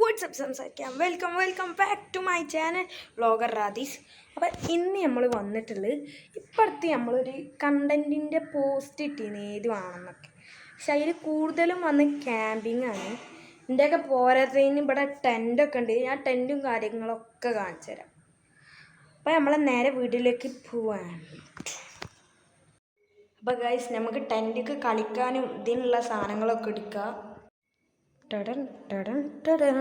WhatsApp സംസാരിക്കാം. Welcome back to my channel vlogger Radees. അപ്പം ഇന്ന് നമ്മൾ വന്നിട്ടുള്ളത് ഇപ്പോഴത്തെ നമ്മളൊരു കണ്ടൻറ്റിൻ്റെ പോസ്റ്റ് ഇട്ടിന് ഏത് വേണമെന്നൊക്കെ. പക്ഷെ അതിൽ കൂടുതലും വന്ന് ക്യാമ്പിംഗ് ആണ്. ഇതിൻ്റെയൊക്കെ പോരാത്തതിന് ഇവിടെ ടെൻറ്റൊക്കെ ഉണ്ട്. ഞാൻ ടെൻറ്റും കാര്യങ്ങളൊക്കെ കാണിച്ചു തരാം. അപ്പം നമ്മൾ നേരെ വീട്ടിലേക്ക് പോവാണ്. അപ്പോൾ ഗൈസ് നമുക്ക് ടെൻറ്റൊക്കെ കളിക്കാനും ഇതിനുള്ള സാധനങ്ങളൊക്കെ എടുക്കുക. ടടൻ ടടൻ ടടൻ.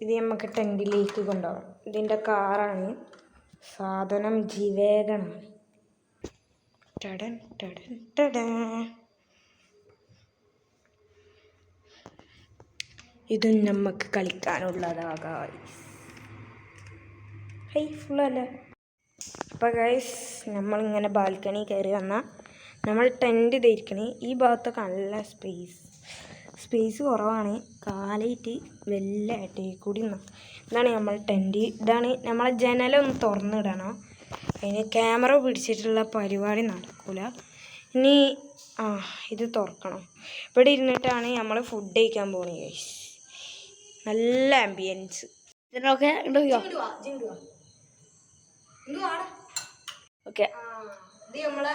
ഇത് നമുക്ക് ടെൻറ്റിലേക്ക് കൊണ്ടുപോകാം. ഇതിൻ്റെ കാറാണ്. സാധനം ജിവേഗനാണ്. ടടൻ ടടൻ ടടൻ. ഇതും നമുക്ക് കളിക്കാനുള്ളതാകാം. ഹൈ ഫുള്ളല്ലേ. അപ്പോൾ ഗൈസ് നമ്മളിങ്ങനെ ബാൽക്കണി കയറി വന്നാൽ നമ്മൾ ടെൻറ്റ് ധരിക്കണേ. ഈ ഭാഗത്തൊക്കെ നല്ല സ്പേസ് കുറവാണ്. കാലായിട്ട് വെല്ലായിട്ട് കൂടി ഇതാണ് നമ്മൾ ടെൻറ്റ്. ഇതാണ് നമ്മളെ ജനലൊന്ന് തുറന്നിടണം. അതിന് ക്യാമറ പിടിച്ചിട്ടുള്ള പരിപാടി നടക്കില്ല. ഇനി ഇത് തുറക്കണം. ഇവിടെ ഇരുന്നിട്ടാണ് നമ്മൾ ഫുഡ് കഴിക്കാൻ പോകുന്നത് ഗൈസ്. നല്ല ആംബിയൻസ്. ഇതിനൊക്കെ ഓക്കെ. ഇത് നമ്മളെ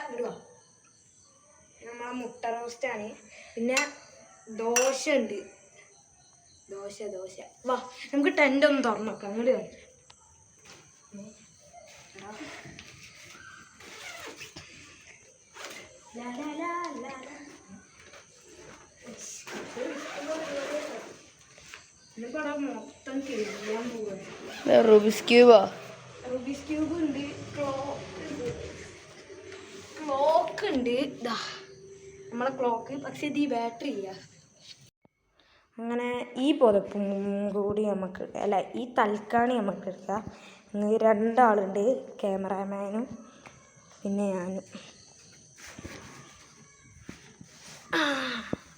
മുട്ട റോസ്റ്റാണ്. പിന്നെ ദോശ ഉണ്ട്. ദോശ വാ നമുക്ക് ടെൻ്റ് ഒന്ന് തുറന്നു നോക്കാം. അങ്ങോട്ട് മൊത്തം കഴിയാൻ പോവാ. റൂബിക്സ് ക്യൂബ് ഉണ്ട്. ക്ലോക്ക് ഉണ്ട്. ഇതാ നമ്മളെ ക്ലോക്ക്. പക്ഷെ ഇത് ഈ ബാറ്ററി ഇല്ല. അങ്ങനെ ഈ പുതപ്പും കൂടി നമുക്ക് ഈ തൽക്കാണി നമുക്ക് എടുക്കാം. രണ്ടാളുണ്ട്, ക്യാമറാമാനും പിന്നെ ഞാനും.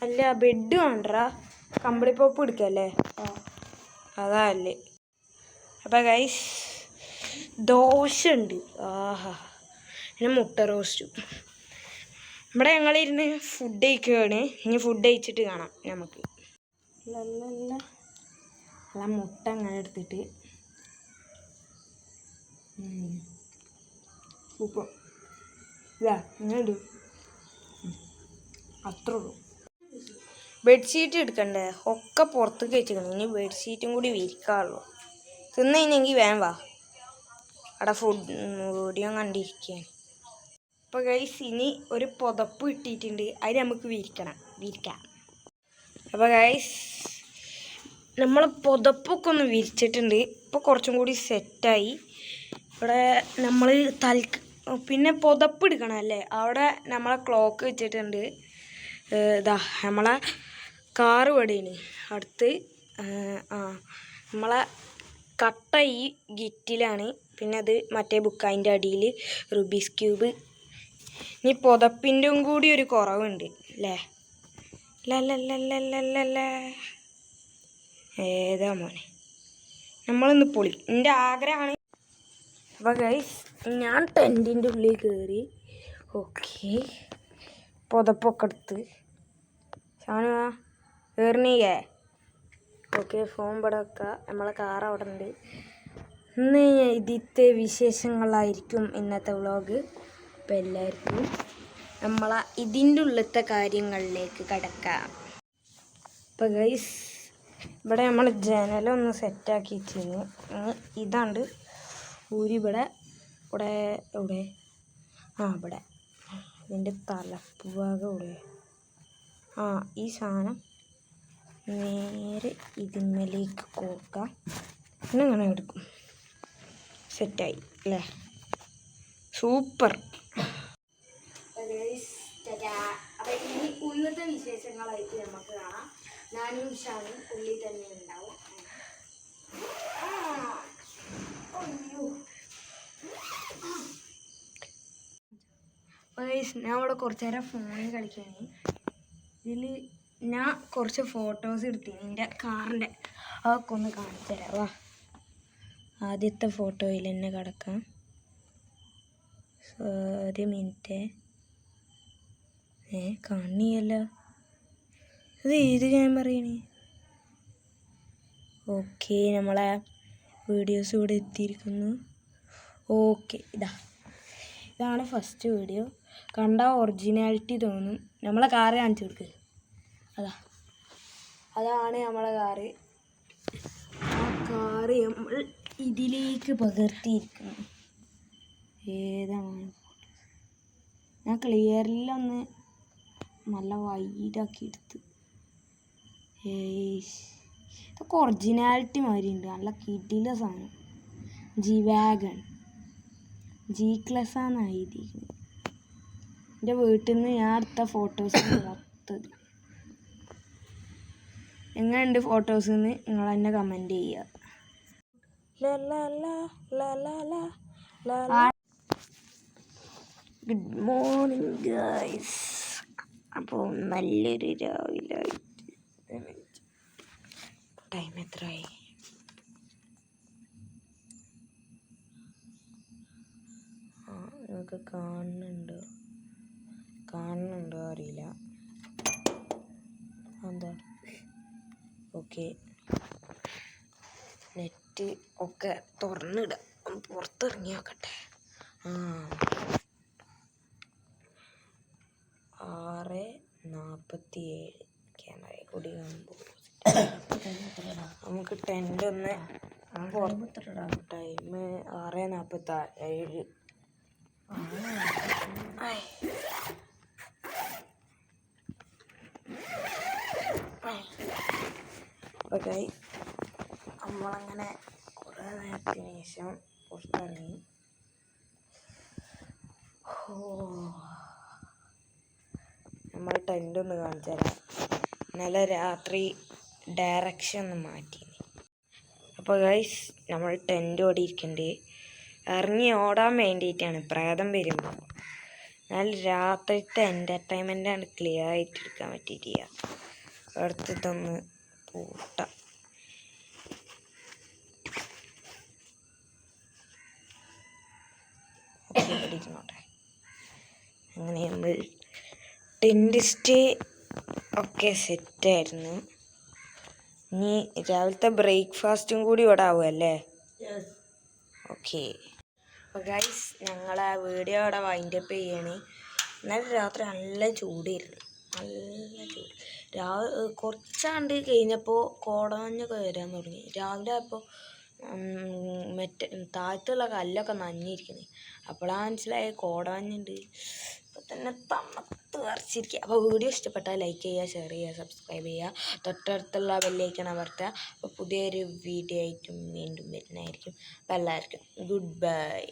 അല്ല ബെഡ് വേണ്ടടാ, കമ്പിളി പോപ്പ് എടുക്കല്ലേ. അതല്ലേ. അപ്പം ഗൈസ് ദോശ ഉണ്ട്. പിന്നെ മുട്ട റോസ്റ്റും. ഇവിടെ ഞങ്ങളിരുന്ന് ഫുഡ് കഴിക്കുകയാണ്. ഇനി ഫുഡ് കഴിച്ചിട്ട് കാണാം നമുക്ക്. അല്ല മുട്ട അങ്ങനെ എടുത്തിട്ട് സൂപ്പർ. ഇതാ ഇങ്ങനെ ഇടും. അത്രേ ഉള്ളൂ. ബെഡ്ഷീറ്റ് എടുക്കണ്ടേ? ഒക്കെ പുറത്തേക്ക് വെച്ചിരിക്കണം. ഇനി ബെഡ്ഷീറ്റും കൂടി വിരിക്കാറുള്ളൂ. തിന്നു കഴിഞ്ഞെങ്കിൽ വേഗം വാ. അവിടെ വീഡിയോ കണ്ടിരിക്കുകയാണ്. അപ്പോൾ ഗൈസ് ഇനി ഒരു പുതപ്പ് ഇട്ടിട്ടുണ്ട്. അത് നമുക്ക് വിരിക്കാം. അപ്പോൾ ഗൈസ് നമ്മൾ പുതപ്പൊക്കെ ഒന്ന് വിരിച്ചിട്ടുണ്ട്. ഇപ്പോൾ കുറച്ചും കൂടി സെറ്റായി. ഇവിടെ നമ്മൾ പിന്നെ പുതപ്പ് എടുക്കണം അല്ലേ. അവിടെ നമ്മളെ ക്ലോക്ക് വെച്ചിട്ടുണ്ട്. ഇതാ നമ്മളെ കാറ് ഇവിടെയാണ് അടുത്ത്. നമ്മളെ കട്ട ഈ ഗിറ്റിലാണ്. പിന്നെ അത് മറ്റേ ബുക്ക്. അതിൻ്റെ അടിയിൽ റുബിക്സ് ക്യൂബ്. ഇനി പുതപ്പിൻ്റെ കൂടി ഒരു കുറവുണ്ട് അല്ലേ. ഏതാ മോനെ, നമ്മളൊന്ന് പൊളി. എൻ്റെ ആഗ്രഹമാണ്. അപ്പോൾ ഗൈസ് ഞാൻ ടെൻറ്റിൻ്റെ ഉള്ളിൽ കയറി. ഓക്കെ, പുതപ്പൊക്കെ എടുത്ത് ഷാനു കയറിനീയേ. ഓക്കെ, ഫോൺ ഇവിടെ വെക്കുക. നമ്മളെ കാർ അവിടെ ഉണ്ട്. ഇന്ന് ഇതിത്തെ വിശേഷങ്ങളായിരിക്കും ഇന്നത്തെ വ്ളോഗ്. അപ്പോൾ എല്ലാവർക്കും ഇതിൻ്റെ ഉള്ളിലത്തെ കാര്യങ്ങളിലേക്ക് കടക്കാം. അപ്പോൾ ഗൈസ് ഇവിടെ നമ്മൾ ജനലൊന്ന് സെറ്റാക്കി വെച്ചിരുന്നു. ഇതാണ്ട് ഇവിടെ എവിടെ ഇവിടെ ഇതിൻ്റെ തലപ്പ് ഭാഗം ഇവിടെ. ഈ സാധനം നേരെ ഇതിന്മേലേക്ക് കൊടുക്കാം. പിന്നെ അങ്ങനെ എടുക്കും. സെറ്റായി അല്ലേ. സൂപ്പർ. അപ്പം ഇനി ഉള്ളത്തെ വിശേഷങ്ങളായിട്ട് നമുക്ക് കാണാം. ഞാനും ഷാനും ഉള്ളിൽ തന്നെ ഉണ്ടാവും. ഞാൻ ഇവിടെ കുറച്ച് നേരം ഫോണിൽ കളിക്കുകയാണ്. ഇതിൽ ഞാൻ കുറച്ച് ഫോട്ടോസ് എടുത്തിന് എൻ്റെ കാറിൻ്റെ. അതൊക്കെ ഒന്ന് കാണിച്ചു തരാം. വാ, ആദ്യത്തെ ഫോട്ടോയിൽ തന്നെ കിടക്കാം. ഒരു മിനിറ്റ്. കാണിയല്ല. ഇത് ഏത് ഞാൻ പറയണേ? ഓക്കെ, നമ്മളെ വീഡിയോസ് ഇവിടെ എത്തിയിരിക്കുന്നു. ഓക്കെ, ഇതാണ് ഫസ്റ്റ് വീഡിയോ. കണ്ട ഒറിജിനാലിറ്റി തോന്നും. നമ്മളെ കാറ് കാണിച്ചു കൊടുക്ക്. അതാണ് നമ്മളെ കാറ്. ആ കാറ് നമ്മൾ ഇതിലേക്ക് പകർത്തിയിരിക്കുന്നു. ഏതാണ്? ഞാൻ ക്ലിയറിലൊന്ന് നല്ല വൈഡാക്കി എടുത്ത്. ഇതൊക്കെ ഒറിജിനാലിറ്റി മാതിരി ഉണ്ട്. നല്ല കിടില സാധനം. G-Wagon G-Class എന്നാണ് എഴുതിയിരിക്കുന്നത്. എൻ്റെ വീട്ടിൽ നിന്ന് ഞാൻ എടുത്ത ഫോട്ടോസ് മൊത്തത്. എങ്ങനെയുണ്ട് ഫോട്ടോസ് എന്ന് നിങ്ങൾ തന്നെ കമൻറ്റ് ചെയ്യുക. Good morning guys. അപ്പോൾ നല്ലൊരു രാവിലെ ടൈം എത്രയായി? നിങ്ങൾക്ക് കാണുന്നുണ്ടോ അറിയില്ല. എന്താ? ഓക്കെ, നെറ്റ് ഒക്കെ തുറന്നിടാം. പുറത്തിറങ്ങി നോക്കട്ടെ. 6:47 ക്യാമറ കൂടി കാണുമ്പോൾ നമുക്ക് ടെൻ്റ് ഒന്ന് പുറത്തിടാം. ടൈം 6:47. ഓക്കെ, നമ്മളങ്ങനെ കുറേ നേരത്തിന് ശേഷം പുറത്തിറങ്ങി. നമ്മൾ ടെൻ്റ് ഒന്ന് കാണിച്ചു തരാം. ഇന്നലെ രാത്രി ഡയറക്ഷൻ ഒന്ന് മാറ്റി. അപ്പോൾ ഗൈസ്, നമ്മൾ ടെൻ്റ് ഓടി ഇരിക്കണ്ടേ ഇറങ്ങി ഓടാൻ വേണ്ടിയിട്ടാണ് പ്രേതം വരുമ്പോൾ. എന്നാൽ രാത്രിത്തെ എൻ്റർടൈൻമെൻറ്റാണ് ക്ലിയർ ആയിട്ട് എടുക്കാൻ പറ്റിയിട്ടില്ല. അടുത്തിട്ടൊന്ന് പൂട്ടാം. ഇരിക്കണോട്ടെ. അങ്ങനെ നമ്മൾ ടെൻ്റ് സ്റ്റേ ഒക്കെ സെറ്റായിരുന്നു. ഇനി രാവിലത്തെ ബ്രേക്ക്ഫാസ്റ്റും കൂടി ഇവിടെ ആവുമല്ലേ? ഓക്കെ. അപ്പോൾ ഗൈസ്, ഞങ്ങളെ വീഡിയോ ഇവിടെ വൈൻഡപ്പ് ചെയ്യാണ്. ഇന്നലെ രാത്രി നല്ല ചൂടായിരുന്നു. നല്ല ചൂട്. കുറച്ചാണ്ട് കഴിഞ്ഞപ്പോൾ കോടമഞ്ഞൊക്കെ വരാൻ തുടങ്ങി. രാവിലെ ആയപ്പോൾ താഴത്തുള്ള കല്ലൊക്കെ നനഞ്ഞിരിക്കുന്നത്. അപ്പോഴാണ് മനസ്സിലായ കോടമഞ്ഞുണ്ട്. ഇപ്പോൾ തന്നെ തണുത്ത് വരച്ചിരിക്കുക. അപ്പോൾ വീഡിയോ ഇഷ്ടപ്പെട്ടാൽ ലൈക്ക് ചെയ്യുക, ഷെയർ ചെയ്യുക, സബ്സ്ക്രൈബ് ചെയ്യുക, തൊട്ടടുത്തുള്ള ബെല്ലൈക്കൺ അമർത്തുക. അപ്പോൾ പുതിയൊരു വീഡിയോ ആയിട്ടും വീണ്ടും വരുന്നതായിരിക്കും. അപ്പോൾ എല്ലാവർക്കും ഗുഡ് ബൈ.